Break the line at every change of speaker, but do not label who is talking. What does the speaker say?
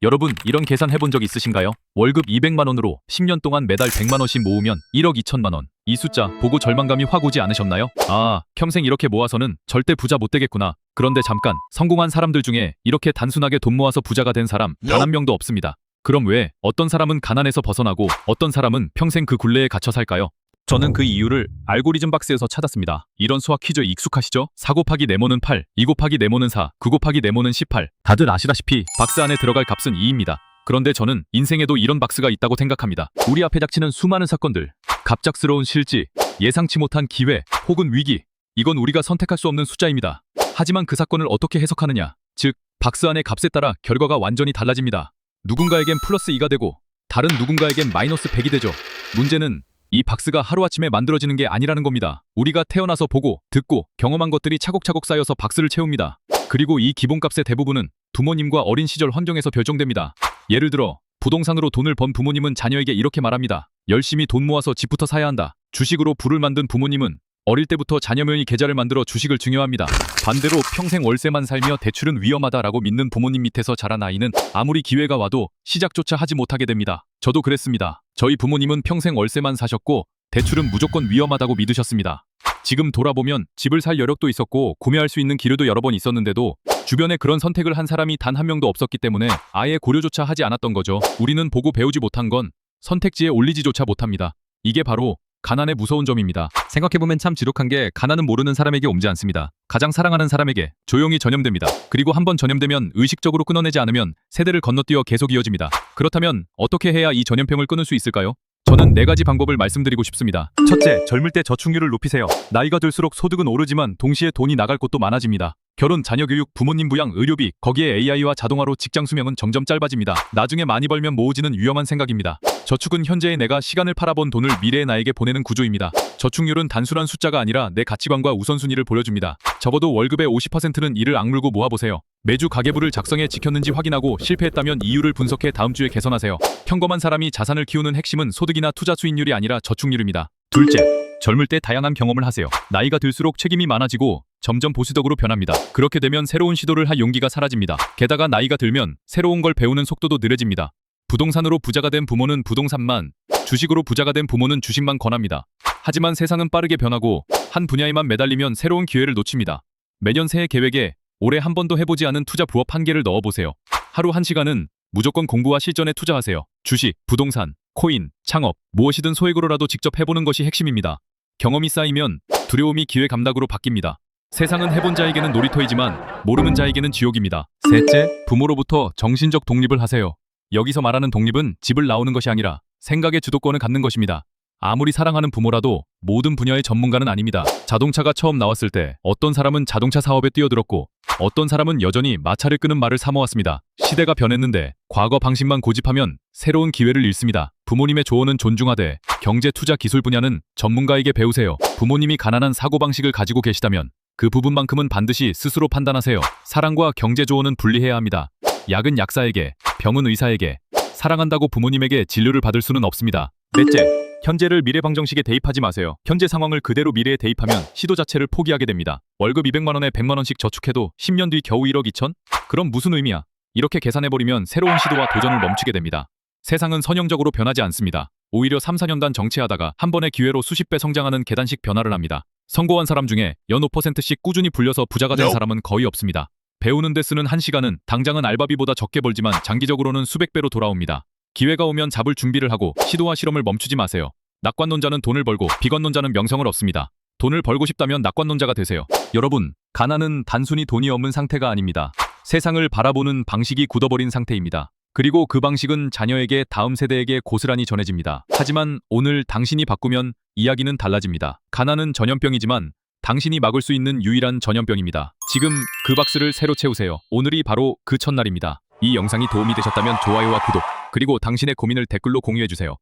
여러분, 이런 계산 해본 적 있으신가요? 월급 200만 원으로 10년 동안 매달 100만 원씩 모으면 1억 2천만 원. 이 숫자 보고 절망감이 확 오지 않으셨나요? 아, 평생 이렇게 모아서는 절대 부자 못 되겠구나. 그런데 잠깐, 성공한 사람들 중에 이렇게 단순하게 돈 모아서 부자가 된 사람 단 한 명도 없습니다. 그럼 왜 어떤 사람은 가난에서 벗어나고 어떤 사람은 평생 그 굴레에 갇혀 살까요? 저는 그 이유를 알고리즘 박스에서 찾았습니다. 이런 수학 퀴즈 익숙하시죠? 4 곱하기 네모는 8, 2 곱하기 네모는 4, 9 곱하기 네모는 18. 다들 아시다시피 박스 안에 들어갈 값은 2입니다. 그런데 저는 인생에도 이런 박스가 있다고 생각합니다. 우리 앞에 닥치는 수많은 사건들, 갑작스러운 실지, 예상치 못한 기회, 혹은 위기. 이건 우리가 선택할 수 없는 숫자입니다. 하지만 그 사건을 어떻게 해석하느냐, 즉 박스 안의 값에 따라 결과가 완전히 달라집니다. 누군가에겐 플러스 2가 되고 다른 누군가에겐 마이너스 100이 되죠. 문제는 이 박스가 하루아침에 만들어지는 게 아니라는 겁니다. 우리가 태어나서 보고, 듣고, 경험한 것들이 차곡차곡 쌓여서 박스를 채웁니다. 그리고 이 기본값의 대부분은 부모님과 어린 시절 환경에서 결정됩니다. 예를 들어 부동산으로 돈을 번 부모님은 자녀에게 이렇게 말합니다. 열심히 돈 모아서 집부터 사야 한다. 주식으로 부를 만든 부모님은 어릴 때부터 자녀명의 계좌를 만들어 주식을 증여합니다. 반대로 평생 월세만 살며 대출은 위험하다라고 믿는 부모님 밑에서 자란 아이는 아무리 기회가 와도 시작조차 하지 못하게 됩니다. 저도 그랬습니다. 저희 부모님은 평생 월세만 사셨고 대출은 무조건 위험하다고 믿으셨습니다. 지금 돌아보면 집을 살 여력도 있었고 구매할 수 있는 기회도 여러 번 있었는데도 주변에 그런 선택을 한 사람이 단 한 명도 없었기 때문에 아예 고려조차 하지 않았던 거죠. 우리는 보고 배우지 못한 건 선택지에 올리지조차 못합니다. 이게 바로 가난의 무서운 점입니다. 생각해보면 참 지독한 게 가난은 모르는 사람에게 옮지 않습니다. 가장 사랑하는 사람에게 조용히 전염됩니다. 그리고 한번 전염되면 의식적으로 끊어내지 않으면 세대를 건너뛰어 계속 이어집니다. 그렇다면 어떻게 해야 이 전염병을 끊을 수 있을까요? 저는 4가지 방법을 말씀드리고 싶습니다. 첫째, 젊을 때 저축률을 높이세요. 나이가 들수록 소득은 오르지만 동시에 돈이 나갈 곳도 많아집니다. 결혼, 자녀 교육, 부모님 부양, 의료비, 거기에 AI와 자동화로 직장 수명은 점점 짧아집니다. 나중에 많이 벌면 모으지는 위험한 생각입니다. 저축은 현재의 내가 시간을 팔아본 돈을 미래의 나에게 보내는 구조입니다. 저축률은 단순한 숫자가 아니라 내 가치관과 우선순위를 보여줍니다. 적어도 월급의 50%는 이를 악물고 모아보세요. 매주 가계부를 작성해 지켰는지 확인하고 실패했다면 이유를 분석해 다음 주에 개선하세요. 평범한 사람이 자산을 키우는 핵심은 소득이나 투자 수익률이 아니라 저축률입니다. 둘째, 젊을 때 다양한 경험을 하세요. 나이가 들수록 책임이 많아지고 점점 보수적으로 변합니다. 그렇게 되면 새로운 시도를 할 용기가 사라집니다. 게다가 나이가 들면 새로운 걸 배우는 속도도 느려집니다. 부동산으로 부자가 된 부모는 부동산만, 주식으로 부자가 된 부모는 주식만 권합니다. 하지만 세상은 빠르게 변하고 한 분야에만 매달리면 새로운 기회를 놓칩니다. 매년 새해 계획에 올해 한 번도 해보지 않은 투자 부업 1개를 넣어보세요. 하루 1시간은 무조건 공부와 실전에 투자하세요. 주식, 부동산, 코인, 창업, 무엇이든 소액으로라도 직접 해보는 것이 핵심입니다. 경험이 쌓이면 두려움이 기회 감각으로 바뀝니다. 세상은 해본 자에게는 놀이터이지만 모르는 자에게는 지옥입니다. 셋째, 부모로부터 정신적 독립을 하세요. 여기서 말하는 독립은 집을 나오는 것이 아니라 생각의 주도권을 갖는 것입니다. 아무리 사랑하는 부모라도 모든 분야의 전문가는 아닙니다. 자동차가 처음 나왔을 때 어떤 사람은 자동차 사업에 뛰어들었고 어떤 사람은 여전히 마차를 끄는 말을 사모았습니다. 시대가 변했는데 과거 방식만 고집하면 새로운 기회를 잃습니다. 부모님의 조언은 존중하되 경제, 투자, 기술 분야는 전문가에게 배우세요. 부모님이 가난한 사고방식을 가지고 계시다면 그 부분만큼은 반드시 스스로 판단하세요. 사랑과 경제 조언은 분리해야 합니다. 약은 약사에게, 병은 의사에게, 사랑한다고 부모님에게 진료를 받을 수는 없습니다. 넷째, 현재를 미래 방정식에 대입하지 마세요. 현재 상황을 그대로 미래에 대입하면 시도 자체를 포기하게 됩니다. 월급 200만 원에 100만 원씩 저축해도 10년 뒤 겨우 1억 2천? 그럼 무슨 의미야? 이렇게 계산해버리면 새로운 시도와 도전을 멈추게 됩니다. 세상은 선형적으로 변하지 않습니다. 오히려 3, 4년간 정체하다가 한 번의 기회로 수십 배 성장하는 계단식 변화를 합니다. 성공한 사람 중에 연 5%씩 꾸준히 불려서 부자가 된 사람은 거의 없습니다. 배우는 데 쓰는 1시간은 당장은 알바비보다 적게 벌지만 장기적으로는 수백 배로 돌아옵니다. 기회가 오면 잡을 준비를 하고 시도와 실험을 멈추지 마세요. 낙관론자는 돈을 벌고 비관론자는 명성을 얻습니다. 돈을 벌고 싶다면 낙관론자가 되세요. 여러분, 가난은 단순히 돈이 없는 상태가 아닙니다. 세상을 바라보는 방식이 굳어버린 상태입니다. 그리고 그 방식은 자녀에게, 다음 세대에게 고스란히 전해집니다. 하지만 오늘 당신이 바꾸면 이야기는 달라집니다. 가난은 전염병이지만 당신이 막을 수 있는 유일한 전염병입니다. 지금 그 박스를 새로 채우세요. 오늘이 바로 그 첫날입니다. 이 영상이 도움이 되셨다면 좋아요와 구독, 그리고 당신의 고민을 댓글로 공유해주세요.